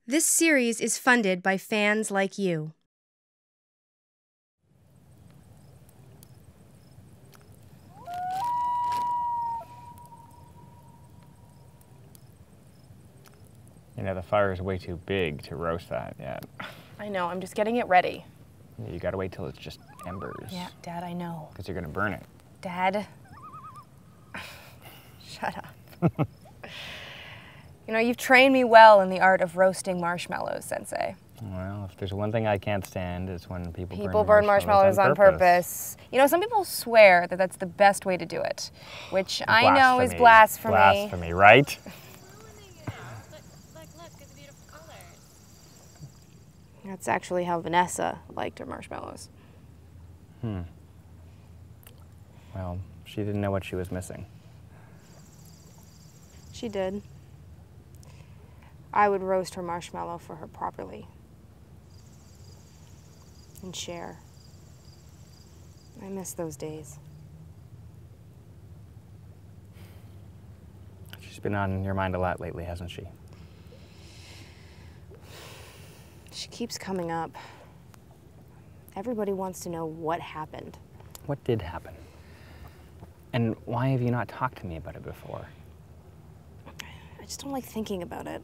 This series is funded by fans like you. You know, the fire is way too big to roast that yet. I know, I'm just getting it ready. You gotta wait till it's just embers. Yeah, Dad, I know. Because you're gonna burn it. Dad. Shut up. You know, you've trained me well in the art of roasting marshmallows, Sensei. Well, if there's one thing I can't stand, it's when people burn marshmallows on purpose. You know, some people swear that that's the best way to do it, which I know is blasphemy. Blasphemy, right? That's actually how Vanessa liked her marshmallows. Well, she didn't know what she was missing. She did. I would roast her marshmallow for her properly. And share. I miss those days. She's been on your mind a lot lately, hasn't she? She keeps coming up. Everybody wants to know what happened. What did happen? And why have you not talked to me about it before? I just don't like thinking about it.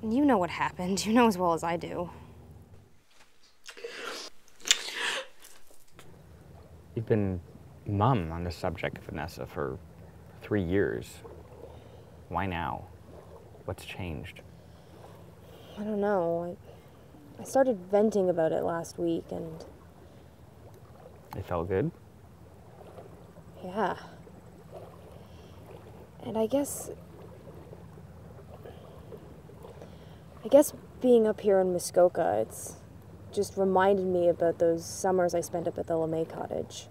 And you know what happened. You know as well as I do. You've been mum on the subject, Vanessa, for 3 years. Why now? What's changed? I don't know. I started venting about it last week and... It felt good? Yeah. And I guess being up here in Muskoka, it's just reminded me about those summers I spent up at the LeMay cottage.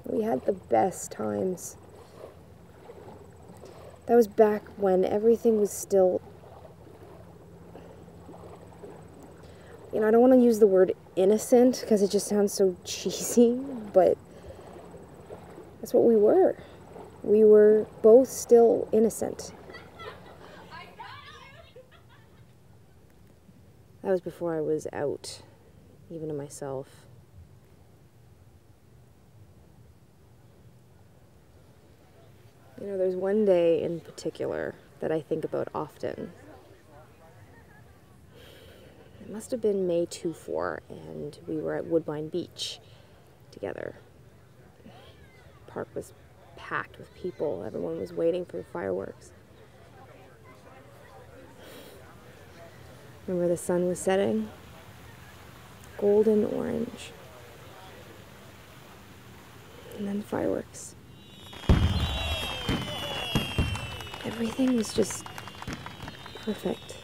We had the best times. That was back when everything was still... You know, I don't want to use the word innocent because it just sounds so cheesy, but that's what we were. We were both still innocent. That was before I was out, even to myself. You know, there's one day in particular that I think about often. It must have been May 24, and we were at Woodbine Beach together. The park was packed with people. Everyone was waiting for the fireworks. Remember the sun was setting? Golden orange. And then the fireworks. Everything was just perfect.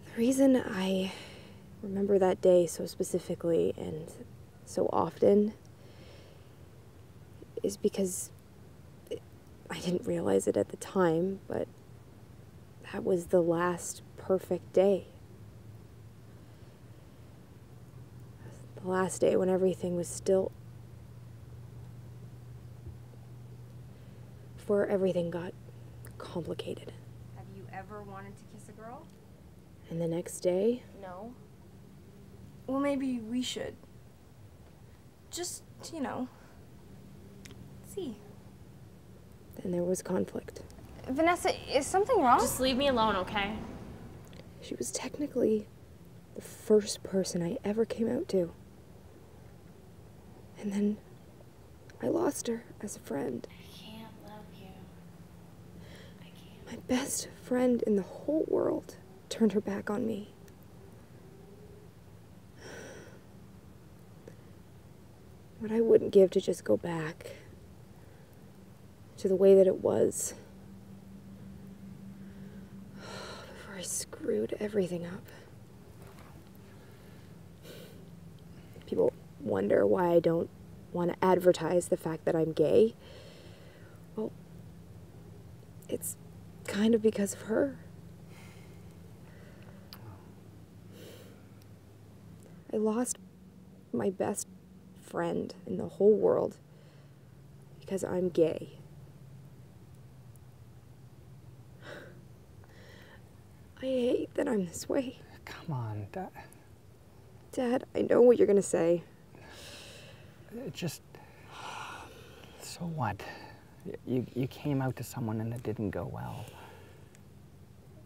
The reason I remember that day so specifically and so often is because I didn't realize it at the time, but that was the last perfect day. The last day when everything was still... before everything got complicated. Have you ever wanted to kiss a girl? And the next day... No. Well, maybe we should. Just, you know, see. Then there was conflict. Vanessa, is something wrong? Just leave me alone, okay? She was technically the first person I ever came out to. And then I lost her as a friend. I can't love you. I can't. My best friend in the whole world turned her back on me. What I wouldn't give to just go back to the way that it was before I screwed everything up. People wonder why I don't want to advertise the fact that I'm gay. Well, it's kind of because of her. I lost my best friend in the whole world because I'm gay. I hate that I'm this way. Come on, Dad, I know what you're gonna say. just, so what? You came out to someone and it didn't go well.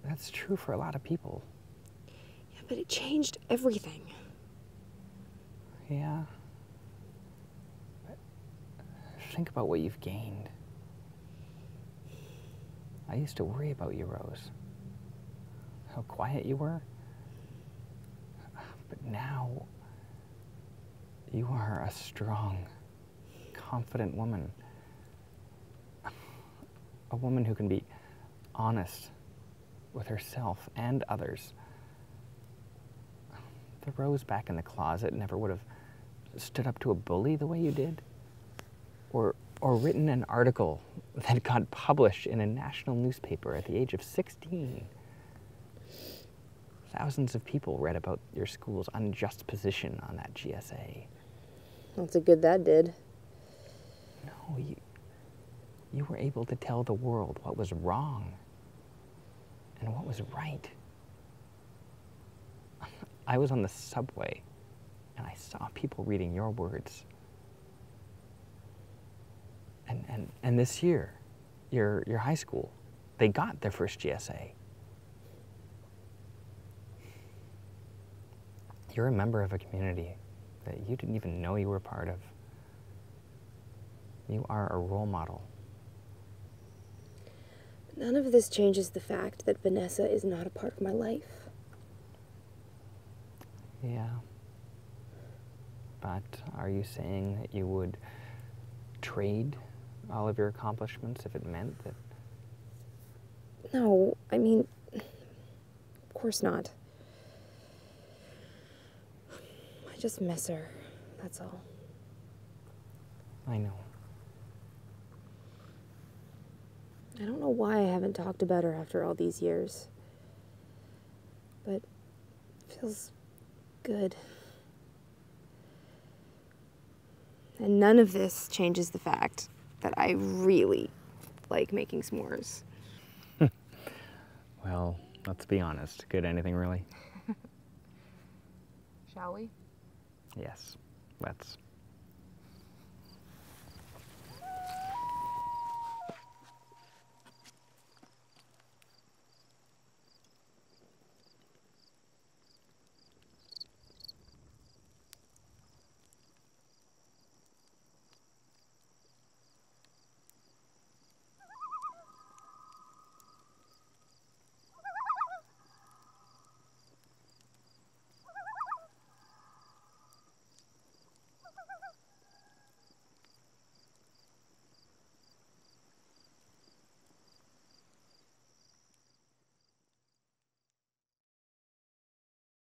That's true for a lot of people. Yeah, but it changed everything. Yeah. But think about what you've gained. I used to worry about you, Rose. How quiet you were. But now, you are a strong, confident woman. A woman who can be honest with herself and others. The Rose back in the closet never would have stood up to a bully the way you did. Or written an article that got published in a national newspaper at the age of 16. Thousands of people read about your school's unjust position on that GSA. Lots of good that did. No, you were able to tell the world what was wrong and what was right. I was on the subway and I saw people reading your words. And this year, your high school, they got their first GSA. You're a member of a community that you didn't even know you were part of. You are a role model. None of this changes the fact that Vanessa is not a part of my life. Yeah. But are you saying that you would trade all of your accomplishments if it meant that? No, I mean, of course not. I just miss her, that's all. I know. I don't know why I haven't talked about her after all these years. But it feels good. And none of this changes the fact that I really like making s'mores. Well, let's be honest. Good anything, really? Shall we? Yes. Let's.